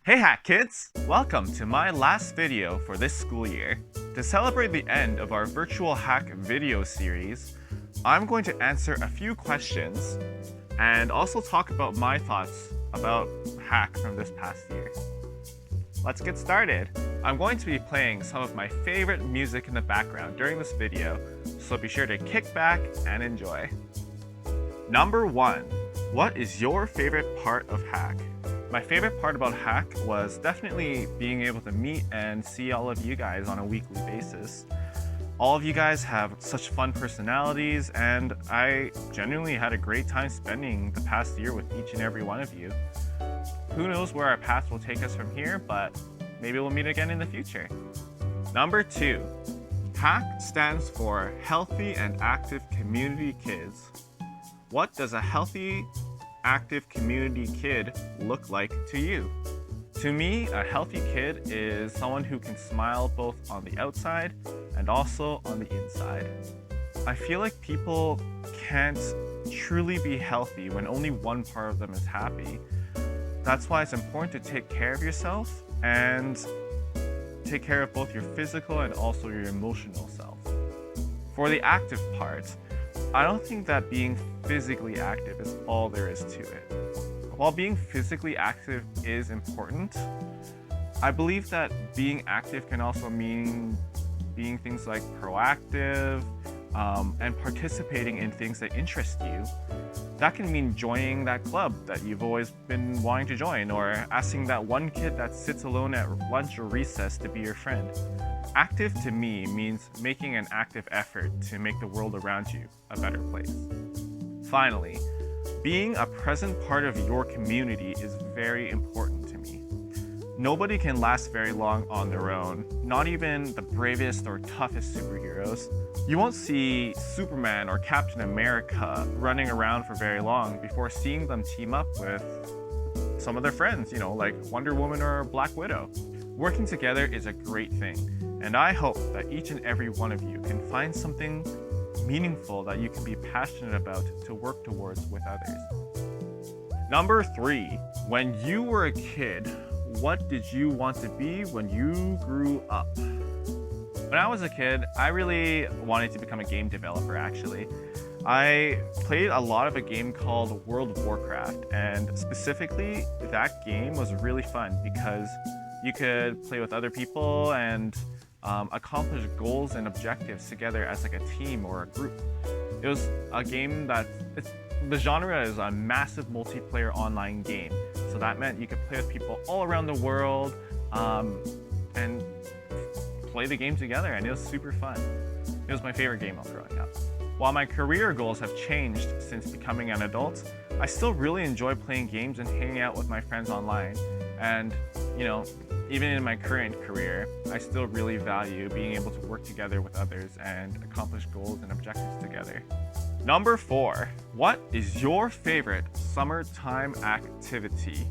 Hey Hack Kids! Welcome to my last video for this school year. To celebrate the end of our virtual hack video series, I'm going to answer a few questions and also talk about my thoughts about hack from this past year. Let's get started. I'm going to be playing some of my favorite music in the background during this video, so be sure to kick back and enjoy. Number 1. What is your favorite part of hack? My favorite part about hack was definitely being able to meet and see all of you guys on a weekly basis. All of you guys have such fun personalities, and I genuinely had a great time spending the past year with each and every one of you. Who knows where our paths will take us from here, but maybe we'll meet again in the future. Number 2. Hack stands for Healthy and Active Community Kids. What does a healthy, active community kid look like to you? To me, a healthy kid is someone who can smile both on the outside and also on the inside. I feel like people can't truly be healthy when only one part of them is happy. That's why it's important to take care of yourself and take care of both your physical and also your emotional self. For the active part, I don't think that being physically active is all there is to it. While being physically active is important, I believe that being active can also mean being things like proactive and participating in things that interest you. That can mean joining that club that you've always been wanting to join, or asking that one kid that sits alone at lunch or recess to be your friend. Active to me means making an active effort to make the world around you a better place. Finally, being a present part of your community is very important to me. Nobody can last very long on their own, not even the bravest or toughest superheroes. You won't see Superman or Captain America running around for very long before seeing them team up with some of their friends, like Wonder Woman or Black Widow. Working together is a great thing, and I hope that each and every one of you can find something meaningful that you can be passionate about to work towards with others. Number 3. When you were a kid, what did you want to be when you grew up? When I was a kid, I really wanted to become a game developer, actually. I played a lot of a game called World of Warcraft, and specifically, that game was really fun because you could play with other people and accomplish goals and objectives together as like a team or a group. It was a game the genre is a massive multiplayer online game. So that meant you could play with people all around the world and play the game together, and it was super fun. It was my favorite game while growing up. While my career goals have changed since becoming an adult, I still really enjoy playing games and hanging out with my friends online. And, even in my current career, I still really value being able to work together with others and accomplish goals and objectives together. Number 4. What is your favorite summertime activity?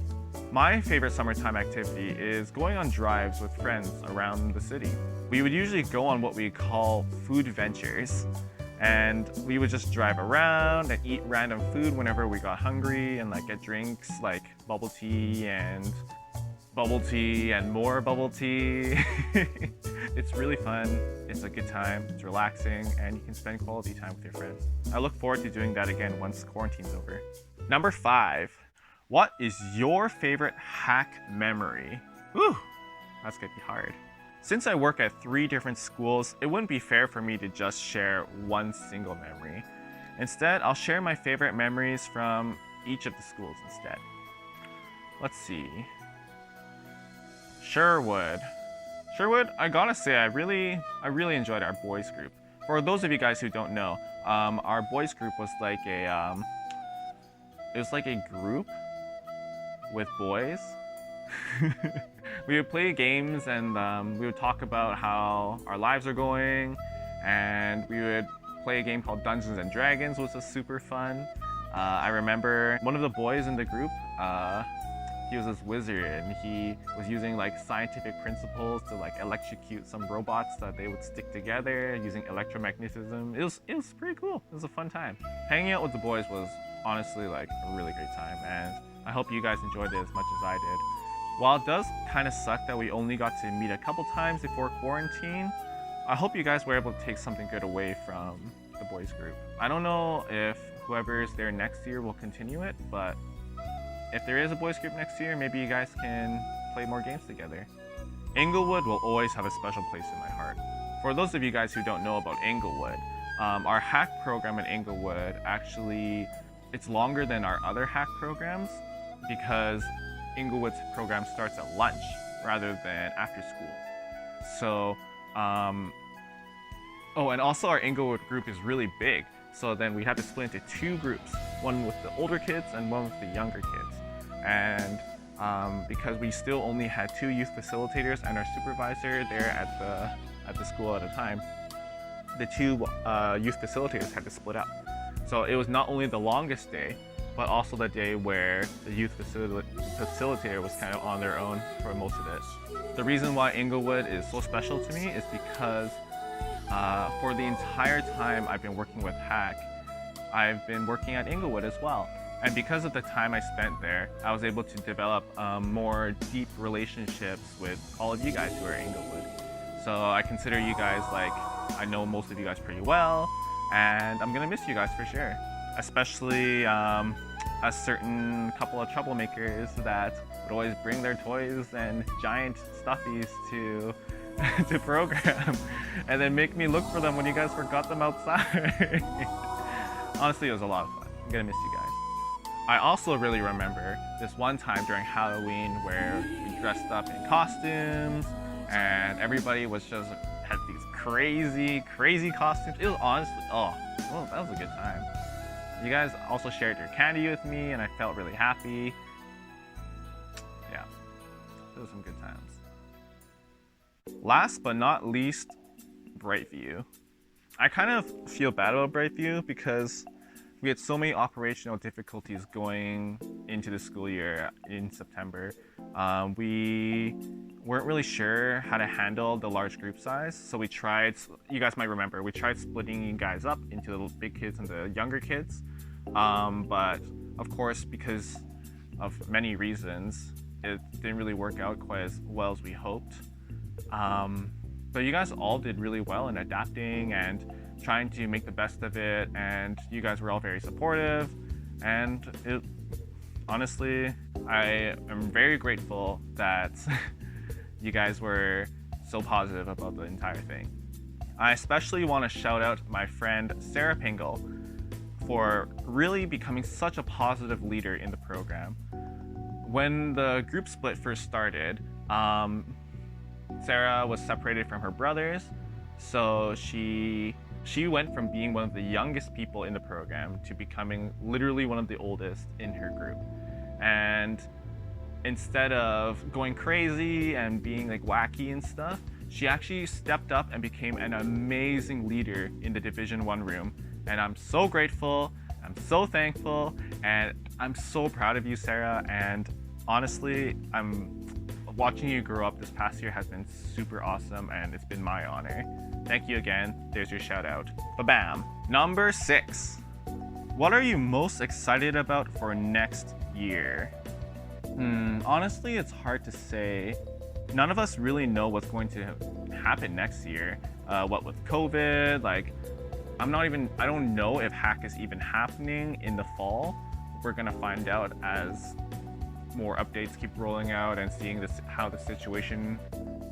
My favorite summertime activity is going on drives with friends around the city. We would usually go on what we call food ventures, and we would just drive around and eat random food whenever we got hungry and get drinks like bubble tea and more bubble tea. It's really fun, it's a good time, it's relaxing, and you can spend quality time with your friends. I look forward to doing that again once quarantine's over. Number 5. What is your favorite hack memory? Whew, that's gonna be hard. Since I work at 3 different schools, it wouldn't be fair for me to just share one single memory. Instead, I'll share my favorite memories from each of the schools instead. Let's see. Sherwood, I gotta say, I really enjoyed our boys group. For those of you guys who don't know, our boys group was like a group with boys. We would play games and we would talk about how our lives are going, and we would play a game called Dungeons and Dragons, which was super fun. I remember one of the boys in the group, he was this wizard, and he was using scientific principles to electrocute some robots that they would stick together using electromagnetism. It was pretty cool. It was a fun time. Hanging out with the boys was honestly a really great time, and I hope you guys enjoyed it as much as I did. While it does kind of suck that we only got to meet a couple times before quarantine, I hope you guys were able to take something good away from the boys group. I don't know if whoever is there next year will continue it, but if there is a boys group next year, maybe you guys can play more games together. Inglewood will always have a special place in my heart. For those of you guys who don't know about Inglewood, our hack program at Inglewood actually, it's longer than our other hack programs because Inglewood's program starts at lunch rather than after school. So, oh, and also our Inglewood group is really big. So then we had to split into two groups, one with the older kids and one with the younger kids. And because we still only had 2 youth facilitators and our supervisor there at the school at a time, the 2 youth facilitators had to split up. So it was not only the longest day, but also the day where the youth facilitator was kind of on their own for most of it. The reason why Inglewood is so special to me is because for the entire time I've been working with Hack, I've been working at Inglewood as well. And because of the time I spent there, I was able to develop more deep relationships with all of you guys who are at Inglewood. So I consider you guys like, I know most of you guys pretty well, and I'm gonna miss you guys for sure. Especially a certain couple of troublemakers that would always bring their toys and giant stuffies to to program and then make me look for them when you guys forgot them outside. Honestly, it was a lot of fun. I'm gonna miss you guys. I also really remember this one time during Halloween where we dressed up in costumes and everybody was just had these crazy costumes. It was honestly, that was a good time. You guys also shared your candy with me and I felt really happy. Yeah, it was some good times. Last but not least, Brightview. I kind of feel bad about Brightview because we had so many operational difficulties going into the school year in September. We weren't really sure how to handle the large group size, so we tried, you guys might remember, we tried splitting you guys up into the big kids and the younger kids. But of course, because of many reasons, it didn't really work out quite as well as we hoped. But you guys all did really well in adapting and trying to make the best of it, and you guys were all very supportive, and honestly, I am very grateful that you guys were so positive about the entire thing. I especially want to shout out my friend Sarah Pingle for really becoming such a positive leader in the program. When the group split first started, Sarah was separated from her brothers, so she went from being one of the youngest people in the program to becoming literally one of the oldest in her group. And instead of going crazy and being like wacky and stuff, she actually stepped up and became an amazing leader in the Division 1 room. And I'm so grateful, I'm so thankful, and I'm so proud of you, Sarah. And honestly, watching you grow up this past year has been super awesome, and it's been my honor. Thank you again. There's your shout out. Ba-bam. Number 6. What are you most excited about for next year? Honestly, it's hard to say. None of us really know what's going to happen next year. What with COVID, like, I don't know if Hack is even happening in the fall. We're gonna find out as more updates keep rolling out and seeing how the situation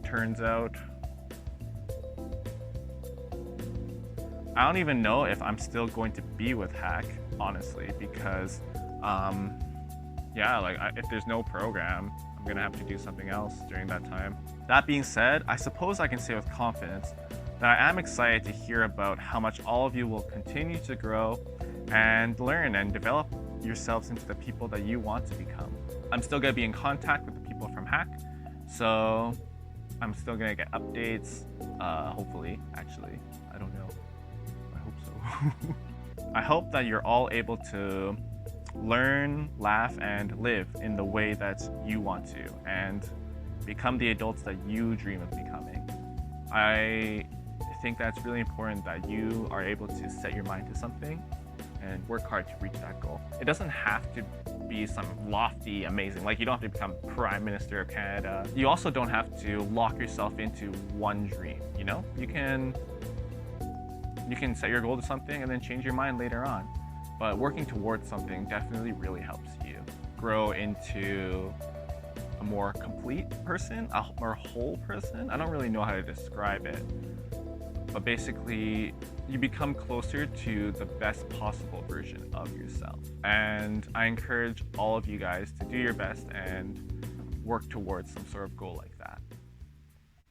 turns out. I don't even know if I'm still going to be with Hack, honestly, because if there's no program, I'm gonna have to do something else during that time. That being said, I suppose I can say with confidence that I am excited to hear about how much all of you will continue to grow and learn and develop yourselves into the people that you want to become. I'm still gonna be in contact with the people from Hack, so I'm still gonna get updates, hopefully, actually. I don't know. I hope so. I hope that you're all able to learn, laugh, and live in the way that you want to, and become the adults that you dream of becoming. I think that's really important that you are able to set your mind to something and work hard to reach that goal. It doesn't have to be some lofty, amazing, like you don't have to become Prime Minister of Canada. You also don't have to lock yourself into one dream, you know? You can set your goal to something and then change your mind later on. But working towards something definitely really helps you grow into a more complete person, a more whole person. I don't really know how to describe it, but basically you become closer to the best possible version of yourself. And I encourage all of you guys to do your best and work towards some sort of goal like that.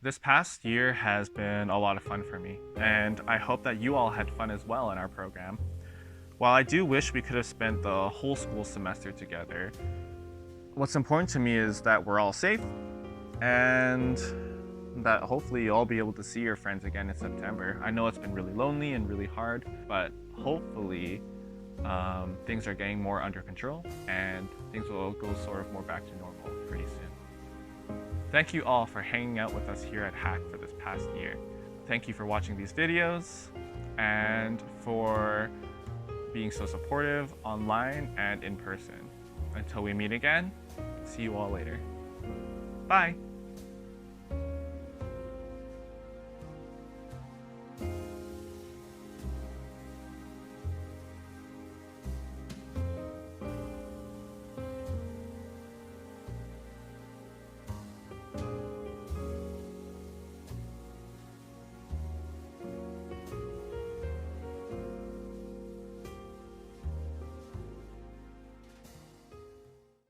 This past year has been a lot of fun for me, and I hope that you all had fun as well in our program. While I do wish we could have spent the whole school semester together, what's important to me is that we're all safe and that hopefully you'll all be able to see your friends again in September. I know it's been really lonely and really hard, but hopefully things are getting more under control and things will go sort of more back to normal pretty soon. Thank you all for hanging out with us here at Hack for this past year. Thank you for watching these videos and for being so supportive online and in person. Until we meet again, see you all later. Bye!